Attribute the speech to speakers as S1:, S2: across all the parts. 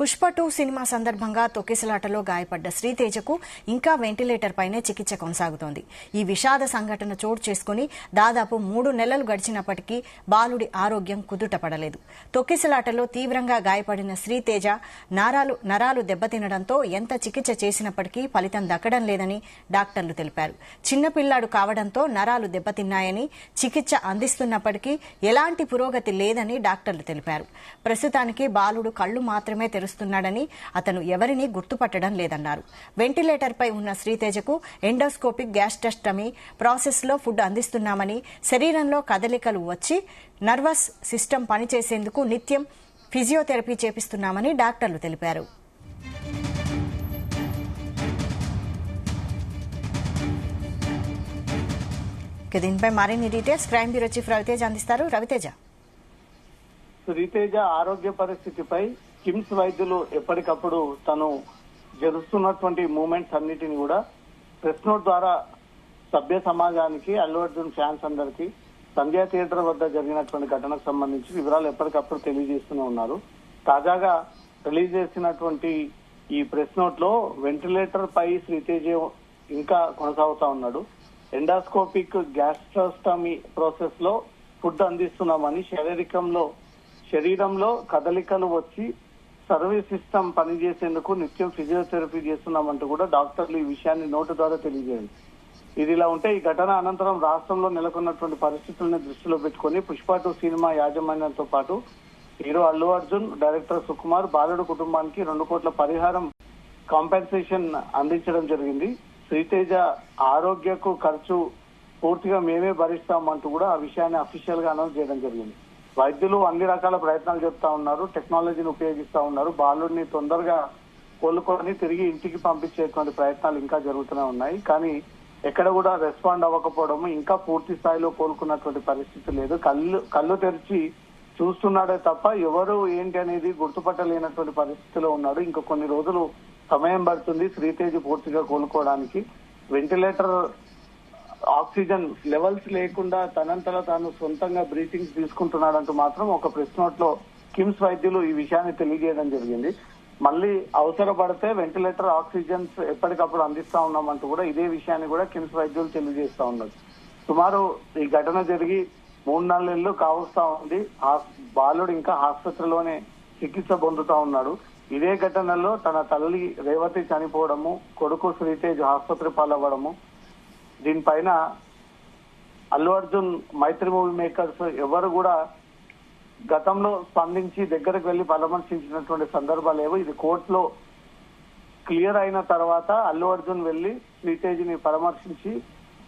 S1: Pushpa 2 cinema సందర్భంగా తొక్కిసలాటలో గాయపడ్డ శ్రీతేజకు ఇంకా వెంటిలేటర్ పైనే చికిత్స కొనసాగుతోంది. ఈ విషాద సంఘటన చోటు చేసుకుని దాదాపు 3 నెలలు గడిచినప్పటికీ బాలుడి ఆరోగ్యం కుదుటపడలేదు. తొక్కిసలాటలో తీవ్రంగా గాయపడిన శ్రీతేజ నరాలు దెబ్బతినడంతో ఎంత చికిత్స చేసినప్పటికీ ఫలితం దక్కడం లేదని డాక్టర్లు తెలిపారు. చిన్నపిల్లాడు కావడంతో నరాలు దెబ్బతిన్నాయని, చికిత్స అందిస్తున్నప్పటికీ ఎలాంటి పురోగతి లేదని డాక్టర్లు తెలిపారు. ప్రస్తుతానికి బాలుడు కళ్లు మాత్రమే తెరుస్తున్నాడని, అతను ఎవరిని గుర్తుపట్టడం లేదన్నారు. వెంటిలేటర్ పై ఉన్న శ్రీతేజకు ఎండోస్కోపిక్ గ్యాస్ట్రెక్టమీ ప్రాసెస్ లో ఫుడ్ అందిస్తున్నామని, శరీరంలో కదలికలు వచ్చి నర్వస్ సిస్టమ్ పనిచేసేందుకు నిత్యం ఫిజియోథెరపీ చేపిస్తున్నామని డాక్టర్లు తెలిపారు. దీనిపై మరిన్ని details crime bureau chief Raviteja అందిస్తారు. రవితేజ,
S2: శ్రీతేజ ఆరోగ్య పరిస్థితిపై కిమ్స్ వైద్యులు ఎప్పటికప్పుడు తను జరుస్తున్నటువంటి మూమెంట్స్ అన్నిటిని కూడా ప్రెస్ నోట్ ద్వారా సభ్య సమాజానికి, అల్లు అర్జున్ ఫ్యాన్స్ అందరికీ సంధ్యా థియేటర్ వద్ద జరిగినటువంటి ఘటనకు సంబంధించి వివరాలు ఎప్పటికప్పుడు తెలియజేస్తూనే ఉన్నారు. తాజాగా రిలీజ్ చేసినటువంటి ఈ ప్రెస్ నోట్ లో వెంటిలేటర్ పై శ్రీతేజ ఇంకా కొనసాగుతా ఉన్నాడు. ఎండాస్కోపిక్ గ్యాస్ట్రోస్టమీ ప్రాసెస్ లో ఫుడ్ అందిస్తున్నామని, శరీరంలో కదలికలు వచ్చి సర్వీస్ సిస్టమ్ పనిచేసేందుకు నిత్యం ఫిజియోథెరపీ చేస్తున్నామంటూ కూడా డాక్టర్లు ఈ విషయాన్ని నోటు ద్వారా తెలియజేయండి. ఇది ఇలా ఉంటే, ఈ ఘటన అనంతరం రాష్ట్రంలో నెలకొన్నటువంటి పరిస్థితులను దృష్టిలో పెట్టుకుని పుష్ప 2 సినిమా యాజమాన్యంతో పాటు హీరో అల్లు అర్జున్, డైరెక్టర్ సుకుమార్ బాలుడు కుటుంబానికి 2 కోట్ల పరిహారం కాంపెన్సేషన్ అందించడం జరిగింది. శ్రీతేజ ఆరోగ్యకు ఖర్చు పూర్తిగా మేమే భరిస్తామంటూ కూడా ఆ విషయాన్ని అఫీషియల్ గా అనౌన్స్ చేయడం జరిగింది. వైద్యులు అన్ని రకాల ప్రయత్నాలు చెప్తా ఉన్నారు, టెక్నాలజీని ఉపయోగిస్తా ఉన్నారు. బాలుడిని తొందరగా కోలుకొని తిరిగి ఇంటికి పంపించేటువంటి ప్రయత్నాలు ఇంకా జరుగుతూనే ఉన్నాయి. కానీ ఎక్కడ కూడా రెస్పాండ్ అవ్వకపోవడము, ఇంకా పూర్తి స్థాయిలో కోలుకున్నటువంటి పరిస్థితి లేదు. కళ్ళు తెరిచి చూస్తున్నాడే తప్ప ఎవరు ఏంటి అనేది గుర్తుపట్టలేనటువంటి పరిస్థితిలో ఉన్నాడు. ఇంకా కొన్ని రోజులు సమయం పడుతుంది శ్రీతేజ్ పూర్తిగా కోలుకోవడానికి. వెంటిలేటర్ ఆక్సిజన్ లెవెల్స్ లేకుండా తనంతలో తాను సొంతంగా బ్రీతింగ్స్ తీసుకుంటున్నాడంటూ మాత్రం ఒక ప్రెస్ నోట్ లో కిమ్స్ వైద్యులు ఈ విషయాన్ని తెలియజేయడం జరిగింది. మళ్ళీ అవసరపడితే వెంటిలేటర్ ఆక్సిజన్స్ ఎప్పటికప్పుడు అందిస్తా ఉన్నామంటూ కూడా ఇదే విషయాన్ని కూడా కిమ్స్ వైద్యులు తెలియజేస్తా ఉన్నారు. సుమారు ఈ ఘటన జరిగి 3-4 నెలలు కావస్తా ఉంది. బాలుడు ఇంకా ఆసుపత్రిలోనే చికిత్స పొందుతా ఉన్నాడు. ఇదే ఘటనలో తన తల్లి రేవతి చనిపోవడము, కొడుకు శ్రీతేజ్ ఆసుపత్రి పాలవ్వడము, దీనిపైన అల్లు అర్జున్, మైత్రి మూవీ మేకర్స్ ఎవరు కూడా గతంలో స్పందించి దగ్గరకు వెళ్లి పరామర్శించినటువంటి సందర్భాలు లేవు. ఇది కోర్టులో క్లియర్ అయిన తర్వాత అల్లు అర్జున్ వెళ్లి శ్రీతేజ్ ని పరామర్శించి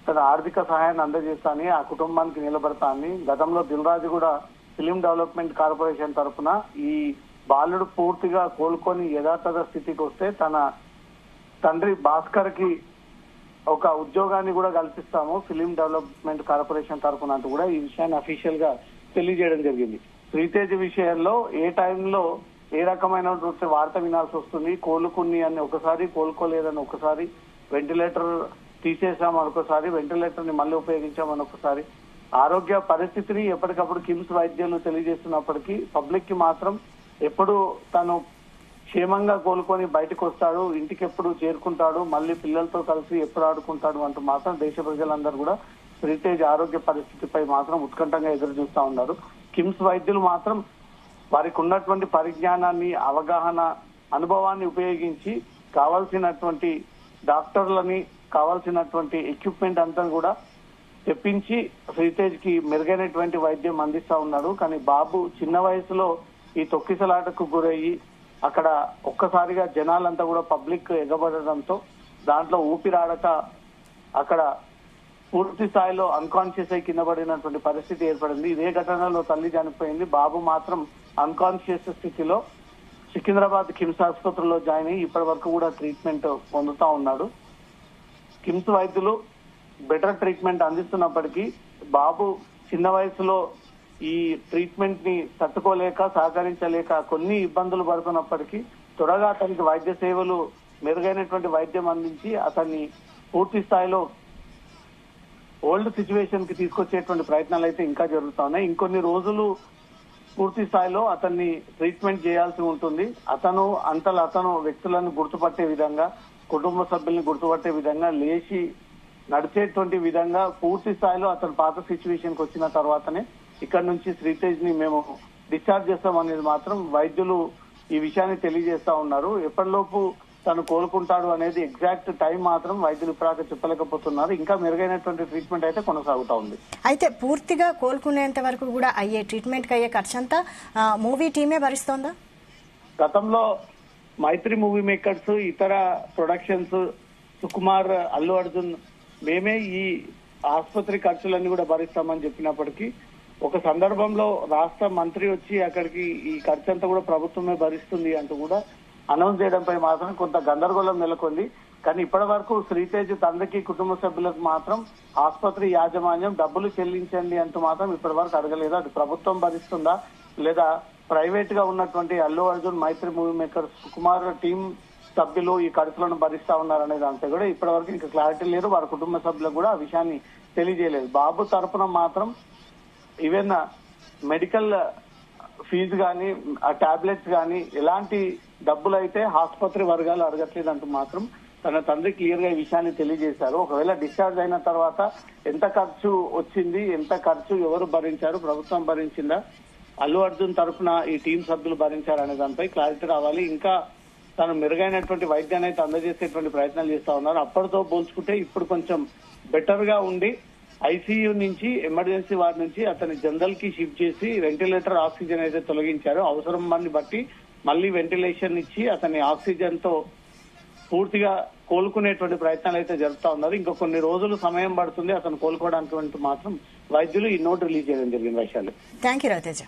S2: తన ఆర్థిక సహాయాన్ని అందజేస్తానని, ఆ కుటుంబానికి నిలబడతా అని, గతంలో దిల్ రాజు కూడా ఫిలిం డెవలప్మెంట్ కార్పొరేషన్ తరఫున ఈ బాలుడు పూర్తిగా కోలుకొని యథాతథ స్థితికి వస్తే తన తండ్రి భాస్కర్ కి ఒక ఉద్యోగాన్ని కూడా కల్పిస్తాము ఫిలిం డెవలప్మెంట్ కార్పొరేషన్ తరఫున అంటూ కూడా ఈ విషయాన్ని అఫీషియల్ గా తెలియజేయడం జరిగింది. శ్రీతేజ్ విషయంలో ఏ టైంలో ఏ రకమైన వార్త వినాల్సి వస్తుంది, కోలుకుని అని ఒకసారి, కోలుకోలేదని ఒకసారి, వెంటిలేటర్ తీసేసాం అనొకసారి, వెంటిలేటర్ ని మళ్ళీ ఉపయోగించామని ఒకసారి, ఆరోగ్య పరిస్థితిని ఎప్పటికప్పుడు కిమ్స్ వైద్యులు తెలియజేస్తున్నప్పటికీ పబ్లిక్ కి మాత్రం ఎప్పుడు తను క్షేమంగా కోలుకొని బయటకు వస్తాడు, ఇంటికి ఎప్పుడు చేరుకుంటాడు, మళ్ళీ పిల్లలతో కలిసి ఎప్పుడు ఆడుకుంటాడు అంటూ మాత్రం దేశ ప్రజలందరూ కూడా శ్రీతేజ్ ఆరోగ్య పరిస్థితిపై మాత్రం ఉత్కంఠంగా ఎదురు చూస్తా ఉన్నారు. కిమ్స్ వైద్యులు మాత్రం వారికి ఉన్నటువంటి పరిజ్ఞానాన్ని, అవగాహన, అనుభవాన్ని ఉపయోగించి కావాల్సినటువంటి డాక్టర్లని, కావాల్సినటువంటి ఎక్విప్మెంట్ అంతా కూడా తెప్పించి శ్రీతేజ్ కి మెరుగైనటువంటి వైద్యం అందిస్తా ఉన్నారు. కానీ బాబు చిన్న వయసులో ఈ తొక్కిసలాటకు గురయ్యి అక్కడ ఒక్కసారిగా జనాలంతా కూడా పబ్లిక్ ఎగబడడంతో దాంట్లో ఊపిరాడక అక్కడ పూర్తి స్థాయిలో అన్కాన్షియస్ అయి కింద పడినటువంటి పరిస్థితి ఏర్పడింది. ఇదే ఘటనలో తల్లి చనిపోయింది. బాబు మాత్రం అన్కాన్షియస్ స్థితిలో సికింద్రాబాద్ కిమ్స్ ఆసుపత్రిలో జాయిన్ అయ్యి ఇప్పటి వరకు కూడా ట్రీట్మెంట్ పొందుతా ఉన్నాడు. కిమ్స్ వైద్యులు బెటర్ ట్రీట్మెంట్ అందిస్తున్నప్పటికీ బాబు చిన్న వయసులో ఈ ట్రీట్మెంట్ ని తట్టుకోలేక, సహకరించలేక కొన్ని ఇబ్బందులు పడుతున్నప్పటికీ త్వరగా అతనికి వైద్య సేవలు, మెరుగైనటువంటి వైద్యం అందించి అతన్ని పూర్తి స్థాయిలో ఓల్డ్ సిచ్యువేషన్ కి తీసుకొచ్చేటువంటి ప్రయత్నాలు అయితే ఇంకా జరుగుతా ఉన్నాయి. ఇంకొన్ని రోజులు పూర్తి స్థాయిలో అతన్ని ట్రీట్మెంట్ చేయాల్సి ఉంటుంది. అతను వ్యక్తులను గుర్తుపట్టే విధంగా, కుటుంబ సభ్యుల్ని గుర్తుపట్టే విధంగా, లేచి నడిచేటువంటి విధంగా పూర్తి స్థాయిలో అతను పాత సిచ్యువేషన్ కి వచ్చిన తర్వాతనే ఇక్కడ నుంచి శ్రీతేజ్ ని మేము డిశ్చార్జ్ చేస్తామనేది మాత్రం వైద్యులు ఈ విషయాన్ని తెలియజేస్తా ఉన్నారు. ఎప్పటిలోపు తను కోలుకుంటాడు అనేది ఎగ్జాక్ట్ టైం మాత్రం వైద్యులు ఇప్పటిదాకా చెప్పలేకపోతున్నారు. ఇంకా మెరుగైనటువంటి ట్రీట్మెంట్ అయితే కొనసాగుతా ఉంది.
S1: అయితే పూర్తిగా కోలుకునేంత వరకు కూడా అయ్యే ట్రీట్మెంట్ కి అయ్యే ఖర్చంతా మూవీ టీమే భరిస్తోందా?
S2: గతంలో మైత్రి మూవీ మేకర్స్, ఇతర ప్రొడక్షన్స్, సుకుమార్, అల్లు అర్జున్ మేమే ఈ ఆసుపత్రి ఖర్చులన్నీ కూడా భరిస్తామని చెప్పినప్పటికీ ఒక సందర్భంలో రాష్ట్ర మంత్రి వచ్చి అక్కడికి ఈ ఖర్చు అంతా కూడా ప్రభుత్వమే భరిస్తుంది అంటూ కూడా అనౌన్స్ చేయడంపై మాత్రం కొంత గందరగోళం నెలకొంది. కానీ ఇప్పటి వరకు శ్రీతేజ్ తండ్రికి, కుటుంబ సభ్యులకు మాత్రం ఆసుపత్రి యాజమాన్యం డబ్బులు చెల్లించండి అంటూ మాత్రం ఇప్పటి వరకు అడగలేదు. అది ప్రభుత్వం భరిస్తుందా లేదా ప్రైవేట్ గా ఉన్నటువంటి అల్లు అర్జున్, మైత్రి మూవీ మేకర్, సుకుమార్ టీం సభ్యులు ఈ ఖర్చులను భరిస్తా ఉన్నారనే దాంతో కూడా ఇప్పటి వరకు ఇంకా క్లారిటీ లేదు. వారి కుటుంబ సభ్యులకు కూడా ఆ విషయాన్ని తెలియజేయలేదు. బాబు తరపున మాత్రం ఈవెన్ మెడికల్ ఫీజు కానీ, ఆ టాబ్లెట్స్ కానీ ఎలాంటి డబ్బులు అయితే ఆసుపత్రి వర్గాలు అడగట్లేదు అంటూ మాత్రం తన తండ్రి క్లియర్ గా ఈ విషయాన్ని తెలియజేశారు. ఒకవేళ డిశ్చార్జ్ అయిన తర్వాత ఎంత ఖర్చు వచ్చింది, ఎంత ఖర్చు ఎవరు భరించారు, ప్రభుత్వం భరించిందా, అల్లు అర్జున్ తరఫున ఈ టీం సభ్యులు భరించారనే దానిపై క్లారిటీ రావాలి. ఇంకా తను మెరుగైనటువంటి వైద్యాన్ని అయితే అందజేసేటువంటి ప్రయత్నాలు చేస్తా ఉన్నారు. అప్పటితో పోల్చుకుంటే ఇప్పుడు కొంచెం బెటర్ గా ఉండి ఐసీయూ నుంచి, ఎమర్జెన్సీ వార్డ్ నుంచి అతని జనరల్ కి షిఫ్ట్ చేసి వెంటిలేటర్, ఆక్సిజన్ అయితే తొలగించారు. అవసరం బట్టి మళ్ళీ వెంటిలేషన్ ఇచ్చి అతని ఆక్సిజన్ తో పూర్తిగా కోలుకునేటువంటి ప్రయత్నాలు అయితే జరుపుతా ఉన్నారు. ఇంకా కొన్ని రోజులు సమయం పడుతుంది అతను కోలుకోవడానికి మాత్రం వైద్యులు ఈ నోట్ రిలీజ్ చేయడం జరిగింది. వైశాలి.
S1: Thank you Raviteja.